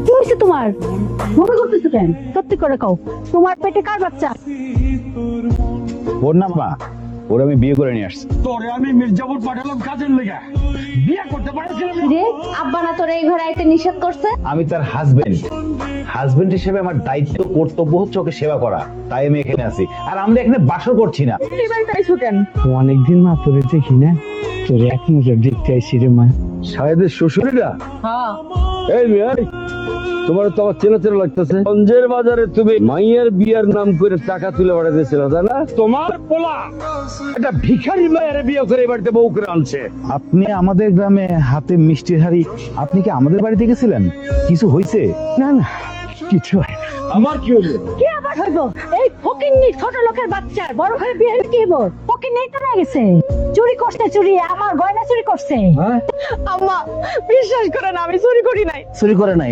কি হয়েছে তোমার? মনে করতেছো কেন? সত্যি করে কও, তোমার পেটে কার বাচ্চা? ওর না মা, ওর আমি বিয়ে করে নিয়ে আসছি। তোরে আমি মির্জাপুর পাঠালাম কাজের লেগে, বিয়ে করতে পারছিলাম না। রে, আব্বা না তোরে এই ঘরে আইতে নিষেধ করছে? আমি তার হাজবেন্ড হিসেবে আমার দায়িত্ব কর্তব্য হচ্ছে ওকে সেবা করা, তাই আমি এখানে আছি। আর আমরা এখানে বাসর করছি না। এই বাড়িতে আইছো কেন? অনেকদিন মা তোরে দেখি না, তোরে এক নজর দেখতে আইসি রে মা। সাহেবের শ্বশুরেরা? হ্যাঁ। এই মেয়ে, তোমার তো আমার চেনা চেনা লাগতেছে। গঞ্জের বাজারে তুমি মাইয়ের বিয়ার নাম করে টাকা তুলে বেড়াতেছিল, তাই না? তোমার পোলা একটা ভিখারি মায়ের বিয়ে করে এই বাড়িতে বউ করে আনছে। আপনি আমাদের গ্রামে হাতে মিষ্টির হাড়ি, আপনি কি আমাদের বাড়িতে গেছিলেন? কিছু হয়েছে? না না, কিছু হয় না। আমার কি হলো? কি আবার হইব? এই ফকিন্নি ছোট লোকের বাচ্চার বড় হয়ে বিয়ে হইলে কি হইব? ফকিন্নি তো না গেছে, চুরি করছে, চুরি আমার গয়না চুরি করছে। হ্যাঁ, আম্মা বিশ্বাস করেন আমি চুরি করি নাই। চুরি করে নাই?